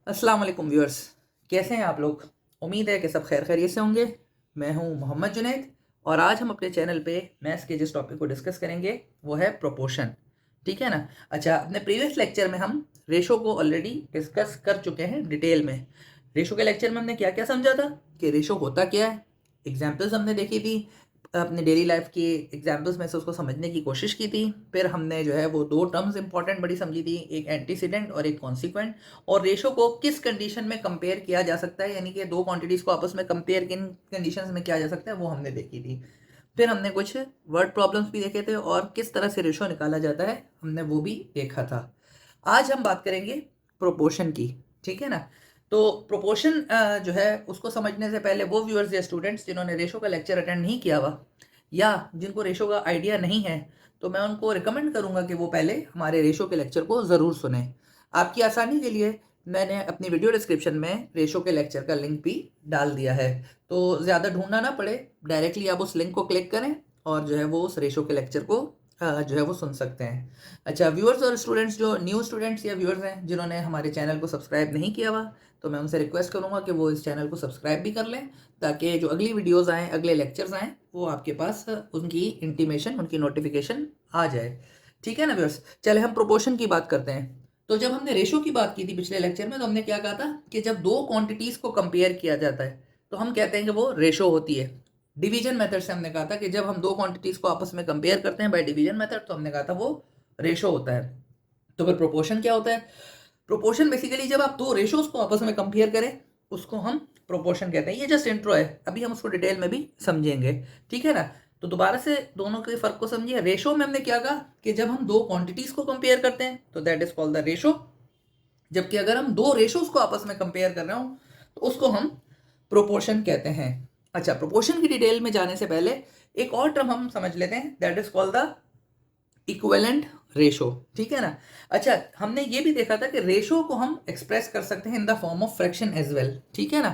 अस्सलाम वालेकुम व्यूअर्स। कैसे हैं आप लोग? उम्मीद है कि सब खैर खैरियत से होंगे। मैं हूं मोहम्मद जुनैद और आज हम अपने चैनल पे मैथ्स के जिस टॉपिक को डिस्कस करेंगे वो है प्रोपोर्शन। ठीक है ना? अच्छा, अपने प्रीवियस लेक्चर में हम रेशो को ऑलरेडी डिस्कस कर चुके हैं डिटेल में। रेशो के लेक्चर में हमने क्या क्या समझा था कि रेशो होता क्या है, एग्जाम्पल्स हमने देखी थी, अपने डेली लाइफ की एग्जाम्पल्स में से उसको समझने की कोशिश की थी। फिर हमने जो है वो दो टर्म्स इंपॉर्टेंट बड़ी समझी थी, एक एंटीसीडेंट और एक कॉन्सिक्वेंट। और रेशो को किस कंडीशन में कंपेयर किया जा सकता है, यानी कि दो क्वांटिटीज को आपस में कंपेयर किन कंडीशंस में किया जा सकता है, वो हमने देखी थी। फिर हमने कुछ वर्ड प्रॉब्लम्स भी देखे थे और किस तरह से रेशो निकाला जाता है हमने वो भी देखा था। आज हम बात करेंगे प्रोपोर्शन की। ठीक है ना? तो प्रोपोर्शन जो है उसको समझने से पहले वो व्यूअर्स या स्टूडेंट्स जिन्होंने रेशो का लेक्चर अटेंड नहीं किया हुआ या जिनको रेशो का आइडिया नहीं है, तो मैं उनको रिकमेंड करूंगा कि वो पहले हमारे रेशो के लेक्चर को ज़रूर सुने। आपकी आसानी के लिए मैंने अपनी वीडियो डिस्क्रिप्शन में रेशो के लेक्चर का लिंक भी डाल दिया है, तो ज़्यादा ढूंढना ना पड़े, डायरेक्टली आप उस लिंक को क्लिक करें और जो है वो उस रेशो के लेक्चर को जो है वो सुन सकते हैं। अच्छा, व्यूअर्स और स्टूडेंट्स जो न्यू स्टूडेंट्स या व्यूअर्स हैं जिन्होंने हमारे चैनल को सब्सक्राइब नहीं किया हुआ, तो मैं उनसे रिक्वेस्ट करूंगा कि वो इस चैनल को सब्सक्राइब भी कर लें, ताकि जो अगली वीडियोस आएँ, अगले लेक्चर्स आएँ, वो आपके पास उनकी इंटीमेशन, उनकी नोटिफिकेशन आ जाए। ठीक है ना व्यूअर्स? चले हम प्रोपोर्शन की बात करते हैं। तो जब हमने रेशो की बात की थी पिछले लेक्चर में, तो हमने क्या कहा था कि जब दो क्वांटिटीज को कंपेयर किया जाता है तो हम कहते हैं कि वो रेशो होती है। डिवीजन मेथड से हमने कहा था कि जब हम दो क्वांटिटीज को आपस में कंपेयर करते हैं बाय डिवीजन मेथड, तो हमने कहा था वो रेशो होता है। तो फिर प्रोपोर्शन क्या होता है? प्रोपोर्शन बेसिकली जब आप दो रेशोज को आपस में कंपेयर करें उसको हम प्रोपोर्शन कहते हैं। ये जस्ट इंट्रो है, अभी हम उसको डिटेल में भी समझेंगे। ठीक है ना? तो दोबारा से दोनों के फर्क को समझिए। रेशो में हमने क्या कहा कि जब हम दो क्वांटिटीज को कंपेयर करते हैं तो that is called the ratio. जबकि अगर हम दो रेशोज को आपस में कंपेयर कर रहे हो तो उसको हम प्रोपोर्शन कहते हैं। अच्छा, प्रोपोर्शन की डिटेल में जाने से पहले एक और टर्म हम समझ लेते हैं, that is called the equivalent ratio. ठीक है ना? अच्छा, हमने ये भी देखा था कि रेशो को हम एक्सप्रेस कर सकते हैं in the form of fraction as well. ठीक है ना?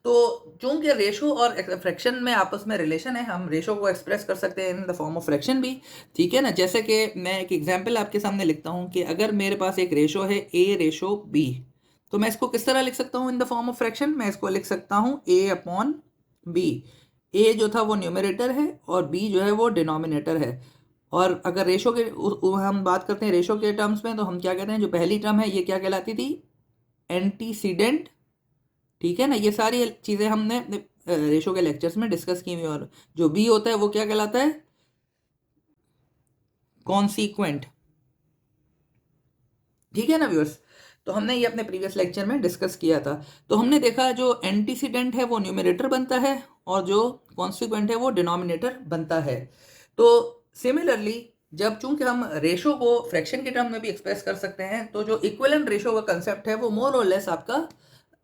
तो चूंकि रेशो और फ्रैक्शन में आपस में रिलेशन है, हम रेशो को एक्सप्रेस कर सकते हैं in the form of fraction भी। ठीक है ना? जैसे कि मैं एक एग्जांपल आपके सामने लिखता हूं कि अगर मेरे पास एक रेशो है ए रेशो बी, तो मैं इसको किस तरह लिख सकता हूं इन द फॉर्म ऑफ फ्रैक्शन? मैं इसको लिख सकता हूं ए अपॉन बी। ए जो था वो न्यूमरेटर है और बी जो है वो डिनोमिनेटर है। और अगर रेशो के हम बात करते हैं रेशो के टर्म्स में, तो हम क्या कहते हैं, जो पहली टर्म है ये क्या कहलाती थी? एंटीसीडेंट। ठीक है ना? ये सारी चीज़ें हमने रेशो के लेक्चर्स में डिस्कस की हुई। और जो बी होता है वो क्या कहलाता है? कॉन्सीक्वेंट। ठीक है ना व्यूअर्स? तो हमने ये अपने प्रीवियस लेक्चर में डिस्कस किया था। तो हमने देखा जो एंटीसीडेंट है वो न्यूमरेटर बनता है और जो कॉन्सिक्वेंट है वो डिनोमिनेटर बनता है। तो सिमिलरली जब चूंकि हम रेशो को फ्रैक्शन के टर्म में भी एक्सप्रेस कर सकते हैं, तो जो इक्विवेलेंट रेशो का कंसेप्ट है वो मोर और लेस आपका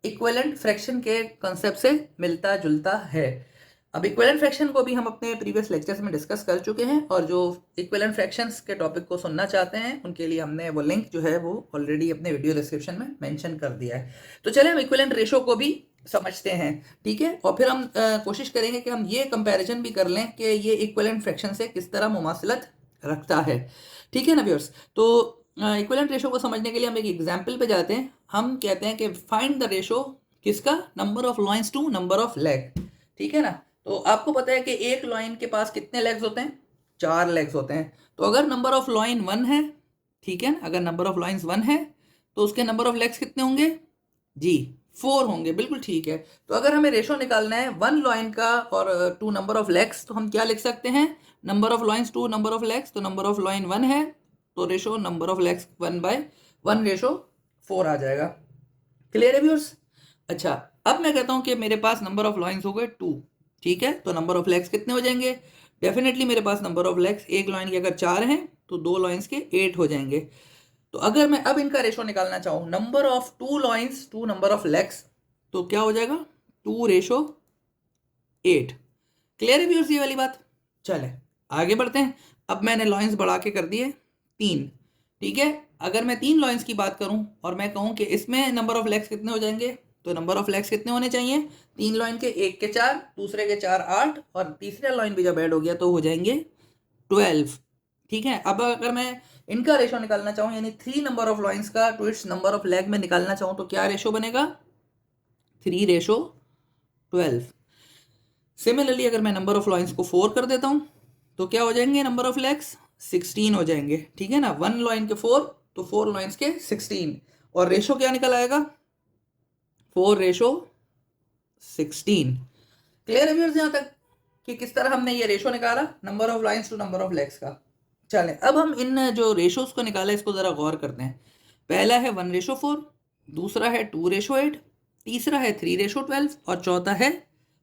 इक्विवेलेंट फ्रैक्शन के कंसेप्ट से मिलता जुलता है। अब इक्विवेलेंट फ्रैक्शन को भी हम अपने प्रीवियस लेक्चर्स में डिस्कस कर चुके हैं, और जो इक्विवेलेंट फ्रैक्शंस के टॉपिक को सुनना चाहते हैं उनके लिए हमने वो लिंक जो है वो ऑलरेडी अपने वीडियो डिस्क्रिप्शन में मेंशन कर दिया है। तो चले हम इक्विवेलेंट रेशो को भी समझते हैं। ठीक है? और फिर हम कोशिश करेंगे कि हम ये कंपैरिजन भी कर लें कि ये इक्विवेलेंट फ्रैक्शन से किस तरह मुमासलत रखता है। ठीक है ना व्यूअर्स? तो इक्विवेलेंट रेशो को समझने के लिए हम एक एग्जाम्पल पे जाते हैं। हम कहते हैं कि फाइंड द रेशो किसका? Number of lions to number of leg. ठीक है ना? तो आपको पता है कि एक लॉइन के पास कितने लेग्स होते हैं? 4 लेग्स होते हैं। तो अगर नंबर ऑफ लॉइन 1 है, ठीक है, अगर नंबर ऑफ लॉइंस 1 है तो उसके नंबर ऑफ लेग्स कितने होंगे? जी, 4 होंगे। बिल्कुल ठीक है। तो अगर हमें रेशो निकालना है 1 लॉइन का और 2 नंबर ऑफ लेग्स, तो हम क्या लिख सकते हैं? Number of lion's 2 number of legs, तो नंबर ऑफ लॉइन 1 है तो ratio number of legs 1/1 ratio 4 आ जाएगा। क्लियर है व्यूअर्स? अच्छा, अब मैं कहता हूं कि मेरे पास नंबर ऑफ लॉइंस हो गए 2। ठीक है, तो नंबर ऑफ लेग्स कितने हो जाएंगे? डेफिनेटली मेरे पास नंबर ऑफ लेग्स एक लॉइन के अगर 4 हैं तो दो लॉइंस के 8 हो जाएंगे। तो अगर मैं अब इनका रेशो निकालना चाहूँ, number of 2 lions to number of legs, तो क्या हो जाएगा? 2:8। क्लियर है व्यूअर्स ये वाली बात? चले आगे बढ़ते हैं। अब मैंने लॉइंस बढ़ा के कर दिए 3। ठीक है, अगर मैं 3 लॉइंस की बात करूं और मैं कहूं कि इसमें नंबर ऑफ लेग्स कितने हो जाएंगे, तो नंबर ऑफ लेग्स कितने होने चाहिए? 3 लॉइन के, एक के 4, दूसरे के 4 8, और तीसरा लॉइन भी जब ऐड हो गया तो हो जाएंगे 12। ठीक है, अब अगर मैं इनका रेशो निकालना चाहूँ यानी 3 नंबर ऑफ लॉइंस का to its number of leg में निकालना चाहूँ तो क्या रेशो बनेगा? 3:12। सिमिलरली अगर मैं नंबर ऑफ लॉइंस को 4 कर देता हूँ तो क्या हो जाएंगे नंबर ऑफ लेग्स? 16 हो जाएंगे। ठीक है ना, 1 लॉइन के 4 तो 4 लॉइंस के 16 और रेशो क्या निकल आएगा? 4:16। क्लियर है व्यूअर्स यहाँ तक कि किस तरह हमने ये रेशो निकाला number of lions to number of legs का। चलें अब हम इन जो रेशोज को निकाला इसको ज़रा गौर करते हैं। पहला है 1:4, दूसरा है 2:8, तीसरा है 3:12 और चौथा है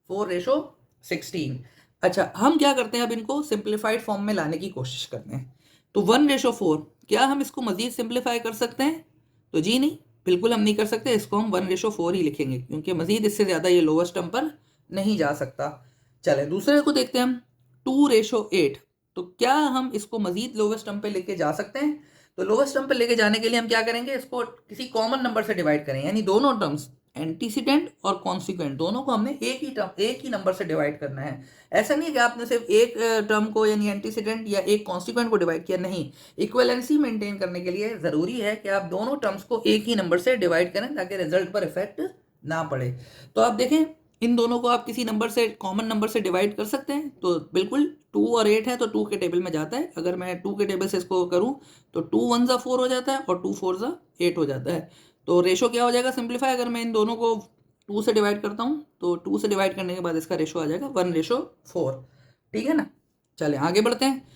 4:16। अच्छा, हम क्या करते हैं अब इनको सिंप्लीफाइड फॉर्म में लाने की कोशिश करते हैं। तो 1:4 क्या हम इसको मज़ीद सिंप्लीफाई कर सकते हैं? तो जी नहीं, बिल्कुल हम नहीं कर सकते। इसको हम 1:4 ही लिखेंगे क्योंकि मज़ीद इससे ज़्यादा ये लोवेस्ट टर्म पर नहीं जा सकता। चलें दूसरे को देखते हैं हम 2:8। तो क्या हम इसको मज़ीद लोवेस्ट टर्म पे लेके जा सकते हैं? तो लोवेस्ट टर्म पे लेके जाने के लिए हम क्या करेंगे, इसको किसी कॉमन नंबर से डिवाइड करें, यानी दोनों टर्म्स एंटीसीडेंट और कॉन्सिक्वेंट दोनों को हमने एक ही नंबर से डिवाइड करना है। ऐसा नहीं है कि आपने सिर्फ एक टर्म को यानी एंटीसीडेंट या एक कॉन्सिक्वेंट को डिवाइड किया, नहीं। इक्वलेंसी मेंटेन करने के लिए ज़रूरी है कि आप दोनों टर्म्स को एक ही नंबर से डिवाइड करें ताकि रिजल्ट पर इफेक्ट ना पड़े। तो आप देखें इन दोनों को आप किसी नंबर से कॉमन नंबर से डिवाइड कर सकते हैं। तो बिल्कुल 2 और 8 है तो 2 के टेबल में जाता है। अगर मैं 2 के टेबल से इसको करूं तो 2 1 ज़ा 4 हो जाता है और 2 4 ज़ा 8 हो जाता है। तो रेशो क्या हो जाएगा सिंप्लीफाई? अगर मैं इन दोनों को 2 से डिवाइड करता हूं तो 2 से डिवाइड करने के बाद इसका रेशो आ जाएगा 1:4। ठीक है ना। चलें आगे बढ़ते हैं।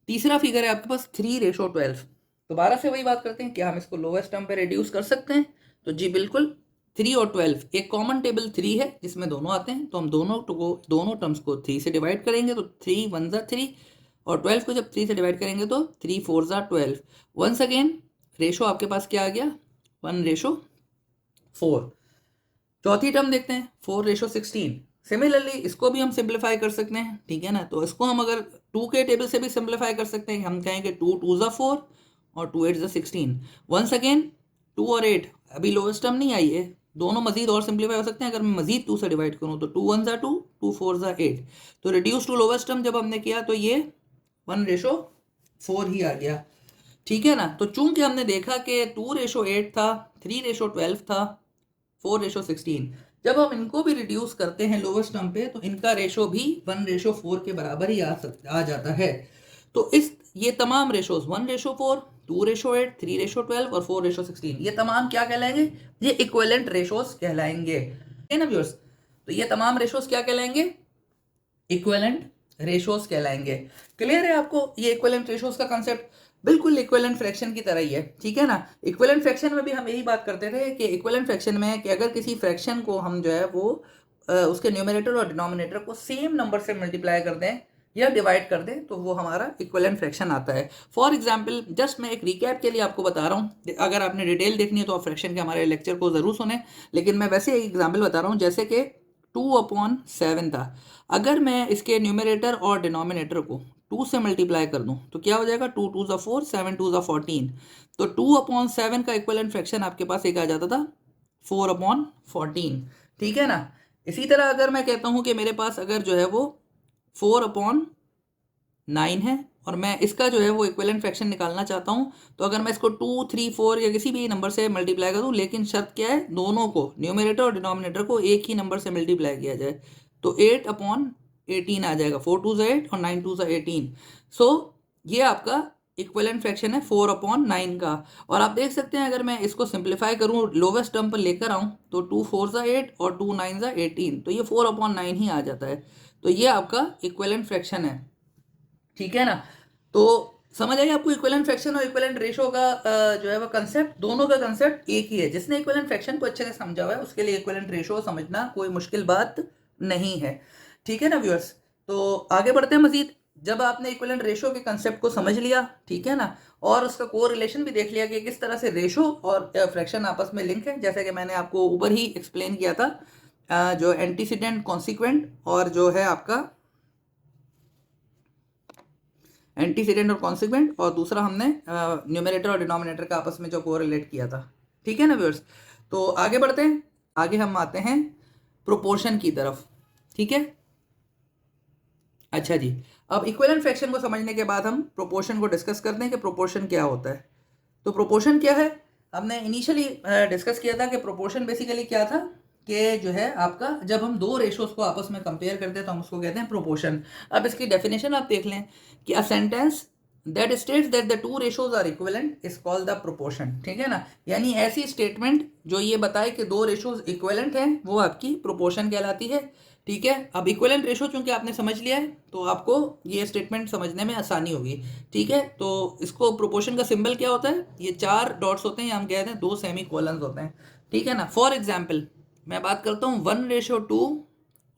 तीसरा फिगर है आपके पास 3:12। दोबारा से वही बात करते हैं, क्या हम इसको लोवेस्ट टर्म पे रिड्यूस कर सकते हैं? तो जी बिल्कुल। 3 और 12 एक कॉमन टेबल 3 है जिसमें दोनों आते हैं, तो हम दोनों टर्म्स को 3 से डिवाइड करेंगे तो 3 1 ज़ा 3 और 12 को जब 3 से डिवाइड करेंगे तो 3 4 ज़ा 12। वंस अगेन रेशो आपके पास क्या आ गया? 1:4। चौथी टर्म देखते हैं 4:16। सिमिलरली इसको भी हम सिंप्लीफाई कर सकते हैं। ठीक है ना, तो इसको हम अगर 2 के टेबल से भी सिंप्लीफाई कर सकते हैं। हम कहेंगे 2 2 ज़ा 4 और 2 8 ज़ा 16। वंस अगेन 2 और 8 अभी लोवेस्ट टर्म नहीं आई है, दोनों मजीद और सिंप्लीफाई हो सकते हैं। अगर मैं मजीद 2 से डिवाइड करूँ तो 2 1 ज़ा 2 2 4 ज़ा 8। तो रिड्यूस टू लोवेस्ट टर्म जब हमने किया तो ये 1:4 ही आ गया। ठीक है ना, तो चूंकि हमने देखा कि 2:8 था, 3:12 था, 4:16, जब हम इनको भी रिड्यूस करते हैं लोवेस्ट टर्म पे तो इनका रेशो भी 1:4 के बराबर ही आ जाता है। तो ये तमाम रेशोज 1:4, 2:8, 3:12 और 4:16 ये तमाम क्या कहलाएंगे? ये इक्विवेलेंट रेशोज कहलाएंगे। है ना व्यूअर्स, तो ये तमाम रेशोज क्या कहलाएंगे? इक्विवेलेंट रेशोज कहलाएंगे। क्लियर है आपको ये इक्विवेलेंट रेशोज का कंसेप्ट? बिल्कुल इक्विवेलेंट फ्रैक्शन की तरह ही है। ठीक है ना, इक्विवेलेंट फ्रैक्शन में भी हम यही बात करते थे कि इक्विवेलेंट फ्रैक्शन में कि अगर किसी फ्रैक्शन को हम जो है वो उसके न्यूमरेटर और डिनोमिनेटर को सेम नंबर से मल्टीप्लाई कर दें या डिवाइड कर दें तो वो हमारा इक्विवेलेंट फ्रैक्शन आता है। फॉर एग्जांपल जस्ट मैं एक रिकैप के लिए आपको बता रहा हूँ, अगर आपने डिटेल देखनी है तो आप फ्रैक्शन के हमारे लेक्चर को ज़रूर सुने, लेकिन मैं वैसे एक एग्जाम्पल बता रहा हूँ। जैसे कि 2/7 था, अगर मैं इसके न्यूमरेटर और डिनोमिनेटर को 2 से मल्टीप्लाई कर दूं तो क्या हो जाएगा? 2 2 ज़ा 4, 7 2 ज़ा 14। तो 2/7 का इक्विवेलेंट फ्रैक्शन आपके पास एक आ जाता था 4/14। ठीक है ना। इसी तरह अगर मैं कहता हूं कि मेरे पास अगर जो है वो 4/9 है और मैं इसका जो है वो इक्विवेलेंट फ्रैक्शन निकालना चाहता हूं, तो अगर मैं इसको 2 3 4 या किसी भी नंबर से मल्टीप्लाई कर दूं, लेकिन शर्त क्या है? दोनों को न्यूमरेटर और डिनोमिनेटर को एक ही नंबर से मल्टीप्लाई किया जाए तो 8/18 आ जाएगा। 4 2 ज़ा 8 और 9 2 ज़ा 18। सो ये आपका इक्विवेलेंट फ्रैक्शन है 4/9 का। और आप देख सकते हैं अगर मैं इसको सिंप्लीफाई करूं लोवेस्ट टर्म पर लेकर आऊं तो 2 4 ज़ा 8 और 2 9 ज़ा 18, तो ये 4/9 ही आ जाता है। तो ये आपका इक्विवेलेंट फ्रैक्शन है। ठीक है ना, तो समझ आई आपको इक्विवेलेंट फ्रैक्शन और इक्विवेलेंट रेशो का जो है वो कंसेप्ट, दोनों का कंसेप्ट एक ही है। जिसने इक्विवेलेंट फ्रैक्शन को अच्छे से समझा हुआ है उसके लिए इक्विवेलेंट रेशो समझना कोई मुश्किल बात नहीं है। ठीक है ना व्यूअर्स, तो आगे बढ़ते हैं मजीद। जब आपने इक्विवेलेंट रेशो के कंसेप्ट को समझ लिया, ठीक है ना, और उसका कोरिलेशन भी देख लिया कि किस तरह से रेशो और फ्रैक्शन आपस में लिंक है, जैसे कि मैंने आपको ऊपर ही एक्सप्लेन किया था, जो एंटीसीडेंट कॉन्सिक्वेंट और जो है आपका एंटीसीडेंट और कॉन्सिक्वेंट, और दूसरा हमने न्यूमरेटर और डिनोमिनेटर का आपस में जो कोरिलेट किया था। ठीक है ना व्यूअर्स, तो आगे बढ़ते हैं। आगे हम आते हैं प्रोपोर्शन की तरफ। ठीक है, अच्छा जी, अब इक्विवेलेंट फ्रैक्शन को समझने के बाद हम प्रोपोर्शन को डिस्कस करते हैं कि प्रोपोर्शन क्या होता है। तो प्रोपोर्शन क्या है, हमने इनिशियली डिस्कस किया था कि प्रोपोर्शन बेसिकली क्या था कि जो है आपका जब हम दो रेशोज को आपस में कंपेयर करते हैं तो हम उसको कहते हैं प्रोपोर्शन। अब इसकी डेफिनेशन आप देख लें कि a sentence that states that the two ratios are equivalent is called the proportion. ठीक है ना, यानी ऐसी स्टेटमेंट जो ये बताए कि दो रेशोज इक्विवेलेंट हैं वो आपकी प्रोपोर्शन कहलाती है। ठीक है, अब इक्विवेलेंट रेशो चूंकि आपने समझ लिया है तो आपको ये स्टेटमेंट समझने में आसानी होगी। ठीक है, तो इसको प्रोपोर्शन का सिंबल क्या होता है, ये 4 डॉट्स होते हैं, हम कहते हैं 2 सेमी कोलन्स होते हैं। ठीक है ना, फॉर एग्जाम्पल मैं बात करता हूँ 1:2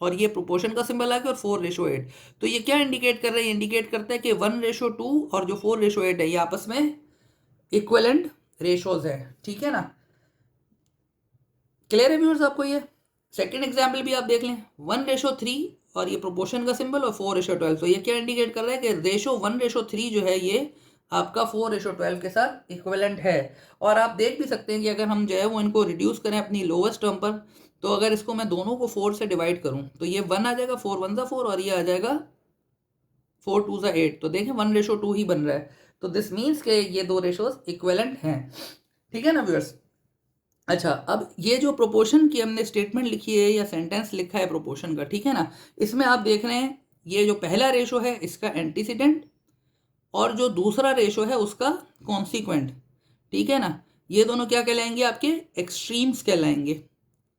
और ये प्रोपोर्शन का सिंबल आ गया और 4:8। तो ये क्या इंडिकेट कर रहा है, ये इंडिकेट करता है कि 1:2 और जो 4:8 है ये आपस में इक्विवेलेंट रेशोज है। ठीक है ना, क्लियर है व्यूअर्स आपको ये। सेकंड एग्जाम्पल भी आप देख लें 1:3 और ये प्रोपोर्शन का सिंबल और 4:12। तो ये क्या इंडिकेट कर रहा है कि रेशो 1:3 जो है ये आपका 4:12 के साथ इक्विवेलेंट है। और आप देख भी सकते हैं कि अगर हम जो है वो इनको रिड्यूस करें अपनी लोवेस्ट टर्म पर, तो अगर इसको मैं दोनों को 4 से डिवाइड करूं तो ये 1 आ जाएगा, 4 1 4 और ये आ जाएगा 4 2 8। तो देखें 1:2 ही बन रहा है। तो दिस मीन्स के ये दो रेशोज इक्विवेलेंट हैं। ठीक है ना व्यूअर्स। अच्छा, अब ये जो प्रोपोर्शन की हमने स्टेटमेंट लिखी है या सेंटेंस लिखा है प्रोपोर्शन का, ठीक है ना, इसमें आप देख रहे हैं ये जो पहला रेशो है इसका एंटीसीडेंट और जो दूसरा रेशो है उसका कॉन्सिक्वेंट। ठीक है ना, ये दोनों क्या कहलाएंगे, आपके एक्सट्रीम्स कहलाएंगे।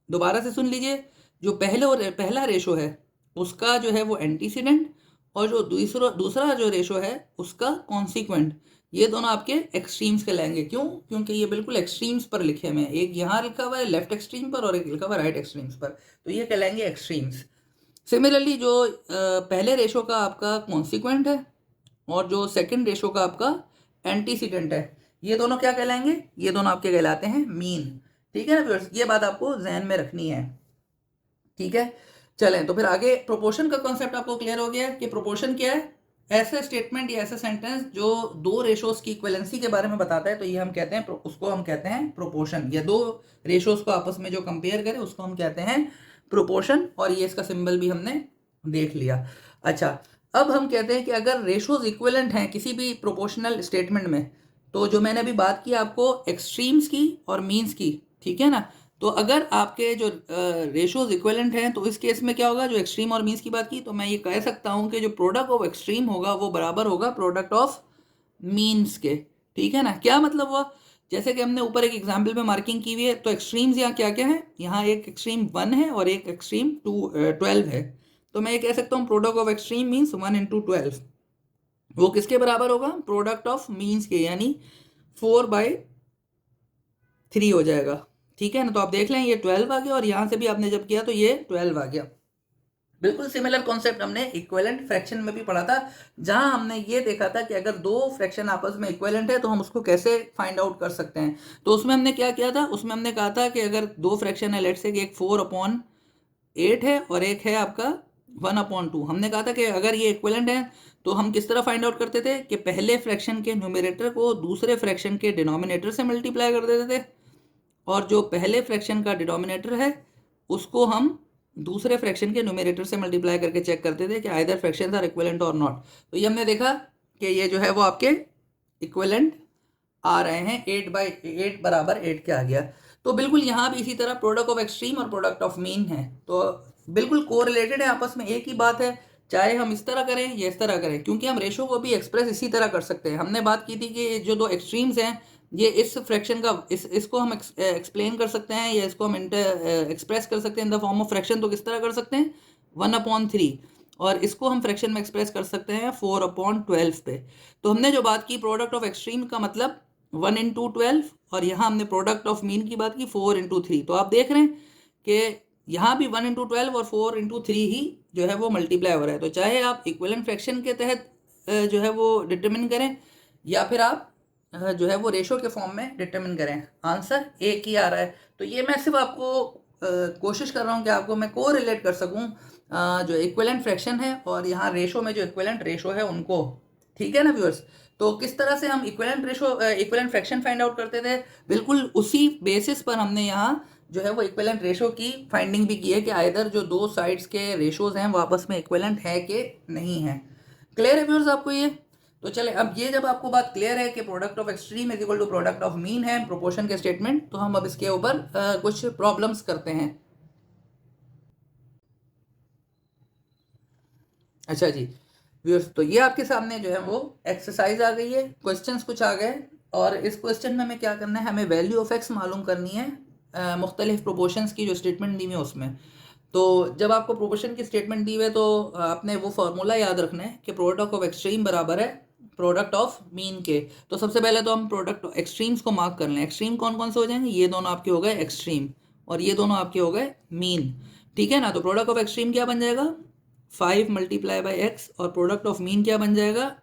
दोबारा से सुन लीजिए, जो पहला रेशो है उसका जो है वो एंटीसीडेंट और जो दूसरा दूसरा जो रेशो है उसका कॉन्सिक्वेंट, ये दोनों आपके एक्सट्रीम्स कहलाएंगे। क्यों, क्योंकि ये बिल्कुल एक्सट्रीम्स पर लिखे हुए हैं, एक यहाँ लिखा हुआ है लेफ्ट एक्सट्रीम पर और एक लिखा हुआ है राइट एक्सट्रीम्स पर, तो ये कहलाएंगे एक्सट्रीम्स। सिमिलरली जो पहले रेशो का आपका कॉन्सिक्वेंट है और जो सेकंड रेशो का आपका एंटीसीडेंट है, ये दोनों क्या कहलाएंगे, ये दोनों आपके कहलाते हैं मीन। ठीक है ना व्यूअर्स, ये बात आपको जहन में रखनी है। ठीक है, चलें तो फिर आगे प्रोपोर्शन का कॉन्सेप्ट आपको क्लियर हो गया कि प्रोपोर्शन क्या है। ऐसे स्टेटमेंट या ऐसा सेंटेंस जो दो रेशोज की इक्विवेलेंसी के बारे में बताता है तो ये हम कहते हैं, उसको हम कहते हैं प्रोपोर्शन। या दो रेशोज को आपस में जो कंपेयर करें उसको हम कहते हैं प्रोपोर्शन। और ये इसका सिंबल भी हमने देख लिया। अच्छा, अब हम कहते हैं कि अगर रेशोज इक्विवेलेंट हैं किसी भी प्रोपोर्शनल स्टेटमेंट में, तो जो मैंने अभी बात की आपको एक्सट्रीम्स की और मीन्स की, ठीक है ना, तो अगर आपके जो रेशोज इक्विवेलेंट हैं तो इस केस में क्या होगा, जो एक्सट्रीम और मीन्स की बात की तो मैं ये कह सकता हूँ कि जो प्रोडक्ट ऑफ एक्सट्रीम होगा वो बराबर होगा प्रोडक्ट ऑफ मीन्स के। ठीक है ना, क्या मतलब हुआ, जैसे कि हमने ऊपर एक एग्जाम्पल में मार्किंग की हुई है, तो एक्सट्रीम्स यहाँ क्या क्या है, यहाँ एक एक्सट्रीम 1 है और एक एक्सट्रीम 12 है। तो मैं ये कह सकता हूँ प्रोडक्ट ऑफ एक्सट्रीम मीन्स 1 × 12, वो किसके बराबर होगा, प्रोडक्ट ऑफ मीन्स के, यानी 4/3 हो जाएगा। ठीक है ना, तो आप देख लें ये 12 आ गया और यहाँ से भी आपने जब किया तो ये 12 आ गया। बिल्कुल सिमिलर कॉन्सेप्ट हमने इक्विवेलेंट फ्रैक्शन में भी पढ़ा था, जहां हमने ये देखा था कि अगर दो फ्रैक्शन आपस में इक्विवेलेंट है तो हम उसको कैसे फाइंड आउट कर सकते हैं। तो उसमें हमने क्या किया था, उसमें हमने कहा था कि अगर दो फ्रैक्शन है, लेट से कि एक 4/8 है और एक है आपका 1/2, हमने कहा था कि अगर ये इक्विवेलेंट है तो हम किस तरह फाइंड आउट करते थे कि पहले फ्रैक्शन के न्यूमरेटर को दूसरे फ्रैक्शन के डिनोमिनेटर से मल्टीप्लाई कर देते थे और जो पहले फ्रैक्शन का डिनोमिनेटर है उसको हम दूसरे फ्रैक्शन के न्यूमरेटर से मल्टीप्लाई करके चेक करते थे कि आइदर फ्रैक्शंस आर इक्विवेलेंट और नॉट। तो ये हमने देखा कि ये जो है वो आपके इक्विवेलेंट आ रहे हैं, 8/8 बराबर 8 के आ गया। तो बिल्कुल यहाँ भी इसी तरह प्रोडक्ट ऑफ एक्सट्रीम और प्रोडक्ट ऑफ मीन है, तो बिल्कुल कोरिलेटेड है आपस में, एक ही बात है, चाहे हम इस तरह करें या इस तरह करें, क्योंकि हम रेशो को भी एक्सप्रेस इसी तरह कर सकते हैं। हमने बात की थी कि जो दो एक्सट्रीम्स हैं ये इस फ्रैक्शन का इसको हम एक्सप्लेन कर सकते हैं या इसको हम एक्सप्रेस कर सकते हैं in the form of fraction. तो किस तरह कर सकते हैं, 1/3, और इसको हम फ्रैक्शन में एक्सप्रेस कर सकते हैं 4/12 पे। तो हमने जो बात की प्रोडक्ट ऑफ एक्सट्रीम का मतलब 1 × 12, और यहाँ हमने प्रोडक्ट ऑफ मीन की बात की 4 × 3। तो आप देख रहे हैं कि यहाँ भी 1 × 12 और 4 × 3 ही जो है वो मल्टीप्लाई हो रहा है। तो चाहे आप इक्विवेलेंट फ्रैक्शन के तहत जो है वो डिटरमिन करें या फिर आप जो है वो रेशो के फॉर्म में डिटरमिन करें, आंसर एक ही आ रहा है। तो ये मैं सिर्फ आपको कोशिश कर रहा हूँ कि आपको मैं को रिलेट कर सकूँ जो इक्विवेलेंट फ्रैक्शन है और यहाँ रेशो में जो इक्विवेलेंट रेशो है उनको। ठीक है ना व्यूअर्स, तो किस तरह से हम इक्विवेलेंट फ्रैक्शन फाइंड आउट करते थे, बिल्कुल उसी बेसिस पर हमने यहाँ जो है वो इक्विवेलेंट रेशो की फाइंडिंग भी की है कि आइदर जो दो साइड्स के रेशोज हैं वो आपस में इक्विवेलेंट है कि नहीं है। क्लियर है व्यूअर्स आपको ये? तो चले, अब ये जब आपको बात क्लियर है कि product of extreme is equal to product of mean है प्रोपोर्शन के स्टेटमेंट, तो हम अब इसके ऊपर कुछ प्रॉब्लम्स करते हैं। अच्छा जी व्यूअर्स, तो ये आपके सामने जो है वो एक्सरसाइज आ गई है, क्वेश्चंस कुछ आ गए, और इस क्वेश्चन में हमें क्या करना है, हमें वैल्यू ऑफ एक्स मालूम करनी है मुख्तलिफ प्रोपोर्शंस की जो स्टेटमेंट दी हुई है उसमें। तो जब आपको प्रोपोर्शन की स्टेटमेंट दी हुई है तो आपने वो फार्मूला याद रखना है कि प्रोडक्ट ऑफ एक्सट्रीम बराबर है प्रोडक्ट ऑफ मीन के। तो सबसे पहले तो हम प्रोडक्ट एक्सट्रीम्स को मार्क कर लें। एक्सट्रीम कौन कौन से हो जाएंगे, ये दोनों आपके हो गए एक्सट्रीम और ये दोनों आपके हो गए मीन, ठीक है ना। तो प्रोडक्ट ऑफ एक्सट्रीम क्या बन जाएगा, 5 मल्टीप्लाई बाई एक्स, और प्रोडक्ट ऑफ मीन क्या बन जाएगा,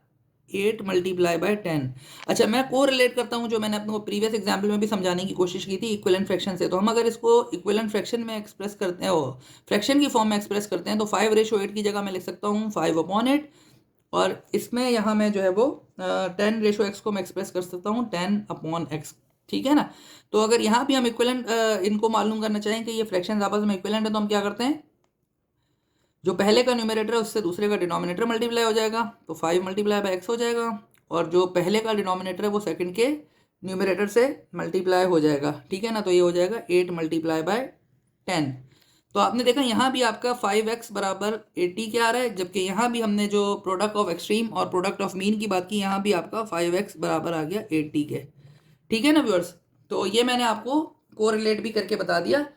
8 मल्टीप्लाई बाय 10। अच्छा, मैं को रिलेट करता हूँ जो मैंने अपने को प्रीवियस एग्जाम्पल में भी समझाने की कोशिश की थी इक्विवेलेंट फ्रैक्शन से। तो हम अगर इसको इक्विवेलेंट फ्रैक्शन में एक्सप्रेस करते हैं, फ्रैक्शन की फॉर्म में एक्सप्रेस करते हैं, तो 5/8 की जगह मैं लिख सकता हूँ 5/8, और इसमें यहाँ मैं जो है वो 10/x को मैं एक्सप्रेस कर सकता हूँ 10/x, ठीक है ना। तो अगर यहाँ भी हम इक्विवेलेंट इनको मालूम करना चाहें कि ये फ्रैक्शन आपस में इक्विवेलेंट है, तो हम क्या करते हैं, जो पहले का न्यूमरेटर है उससे दूसरे का डिनोमिनेटर मल्टीप्लाई हो जाएगा, तो 5 मल्टीप्लाई बाय एक्स हो जाएगा, और जो पहले का डिनोमिनेटर है वो सेकंड के न्यूमरेटर से मल्टीप्लाई हो जाएगा, ठीक है ना। तो ये हो जाएगा 8 मल्टीप्लाई बाय 10। तो आपने देखा यहाँ भी आपका 5x बराबर 80 क्या आ रहा है, जबकि यहाँ भी हमने जो प्रोडक्ट ऑफ एक्सट्रीम और प्रोडक्ट ऑफ मीन की बात की, यहाँ भी आपका 5x बराबर आ गया 80 के, ठीक है ना व्यूअर्स। तो ये मैंने आपको कोरिलेट भी करके बता दिया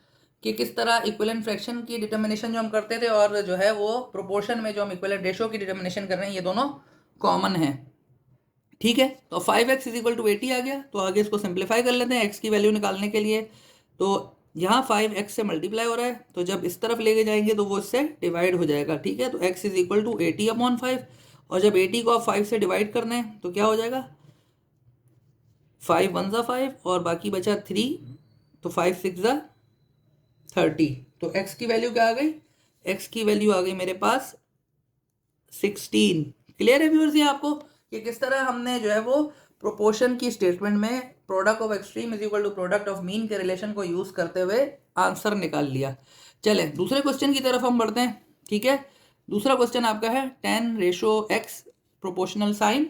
कि किस तरह इक्विवेलेंट फ्रैक्शन की डिटर्मिनेशन जो हम करते थे और जो है वो प्रोपोर्शन में जो हम इक्विवेलेंट रेशो की डिटर्मिनेशन कर रहे हैं, ये दोनों कॉमन है, ठीक है। तो 5x इज इक्वल टू 80 आ गया। तो आगे इसको सिंप्लीफाई कर लेते हैं x की वैल्यू निकालने के लिए। तो यहाँ 5x से मल्टीप्लाई हो रहा है, तो जब इस तरफ लेके जाएंगे तो वो इससे डिवाइड हो जाएगा, ठीक है। तो x इज इक्वल टू 80/5, और जब 80 को आप 5 से डिवाइड करना है तो क्या हो जाएगा, 5 1 ज़ा 5 और बाकी बचा 3, तो 5 6 ज़ा 30। तो x की वैल्यू क्या आ गई, x की वैल्यू आ गई मेरे पास 16। क्लियर है व्यूअर्स ये आपको कि किस तरह हमने जो है वो प्रोपोर्शन की स्टेटमेंट में product of extreme is equal to product of mean के रिलेशन को यूज करते हुए आंसर निकाल लिया। चलें दूसरे क्वेश्चन की तरफ हम बढ़ते हैं, ठीक है। दूसरा क्वेश्चन आपका है 10/x प्रोपोर्शनल साइन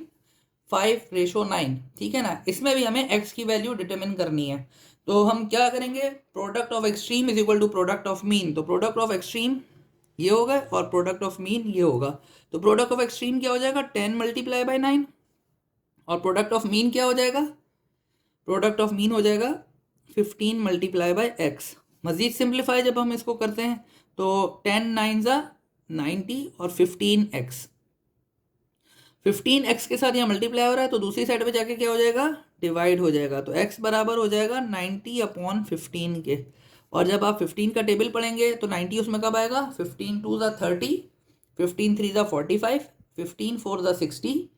5/9, ठीक है ना। इसमें भी हमें x की वैल्यू डिटरमिन करनी है। तो हम क्या करेंगे, product of extreme is equal to product of mean. तो प्रोडक्ट ऑफ एक्सट्रीम ये होगा और प्रोडक्ट ऑफ मीन ये होगा। तो प्रोडक्ट ऑफ एक्सट्रीम क्या हो जाएगा, 10 मल्टीप्लाई बाय 9, और प्रोडक्ट ऑफ मीन क्या हो जाएगा, प्रोडक्ट ऑफ मीन हो जाएगा 15 मल्टीप्लाई बाय एक्स। मज़ीद सिंप्लीफाई जब हम इसको करते हैं तो 10 9 ज़ा 90 और 15x, 15x के साथ यहाँ मल्टीप्लाई हो रहा है, तो दूसरी साइड पे जाके क्या हो जाएगा, डिवाइड हो जाएगा। तो x बराबर हो जाएगा 90/15 के, और जब आप 15 का टेबल पढ़ेंगे तो 90 उसमें कब आएगा, 15 2 ज़ा 30, 15 3 ज़ा 45, 15 4 ज़ा 60,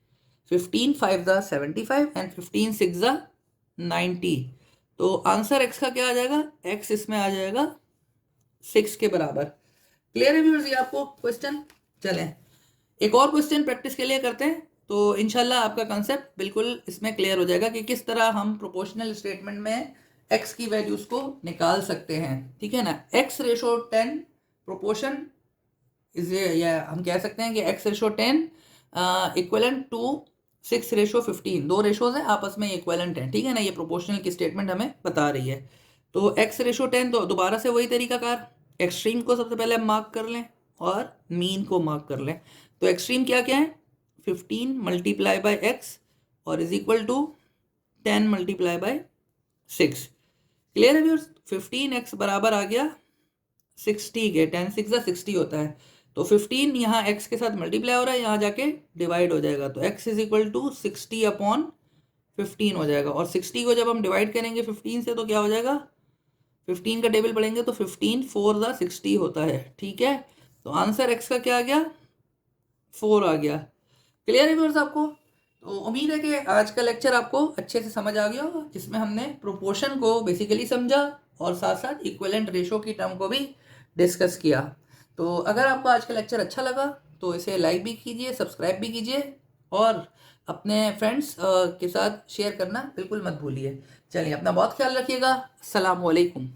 15 5 ज़ा 75 एंड 15 6 ज़ा 90। तो आंसर x का क्या आ जाएगा, x इसमें आ जाएगा 6 के बराबर। क्लियर है व्यूअर्स ये आपको क्वेश्चन। चलें एक और क्वेश्चन प्रैक्टिस के लिए करते हैं, तो इंशाल्लाह आपका कंसेप्ट बिल्कुल इसमें क्लियर हो जाएगा कि किस तरह हम प्रोपोर्शनल स्टेटमेंट में x की वैल्यूज को निकाल सकते हैं, ठीक है ना। x/10 प्रोपोर्शन इज, या हम कह सकते हैं कि x/10 इक्वलेंट टू 6/15, दो रेशोज हैं आपस में इक्वलेंट हैं, ठीक है ना। ये प्रोपोर्शनल की स्टेटमेंट हमें बता रही है। तो x/10, तो दोबारा से वही तरीकाकार, एक्सट्रीम को सबसे पहले हम मार्क कर लें और मीन को मार्क कर लें। तो एक्सट्रीम क्या क्या है, 15 मल्टीप्लाई बाय एक्स और is equal to 10 multiply by 6। Clear है व्यूअर्स, 15x बराबर आ गया 60 के, 10 6 ज़ा 60 होता है। तो 15 यहाँ x के साथ मल्टीप्लाई हो रहा है, यहाँ जाके डिवाइड हो जाएगा, तो x इज इक्वल टू 60/15 हो जाएगा। और 60 को जब हम डिवाइड करेंगे 15 से तो क्या हो जाएगा, 15 का टेबल पढ़ेंगे तो 15 4 ज़ा 60 होता है, ठीक है। तो आंसर x का क्या आ गया, 4 आ गया। क्लियर है व्यूअर्स आपको। तो उम्मीद है कि आज का लेक्चर आपको अच्छे से समझ आ गया होगा, जिसमें हमने प्रोपोर्शन को बेसिकली समझा और साथ साथ इक्विवेलेंट रेशो की टर्म को भी डिस्कस किया। तो अगर आपको आज का लेक्चर अच्छा लगा तो इसे लाइक भी कीजिए, सब्सक्राइब भी कीजिए, और अपने फ्रेंड्स के साथ शेयर करना बिल्कुल मत भूलिए। चलिए अपना बहुत ख्याल रखिएगा। अस्सलाम वालेकुम।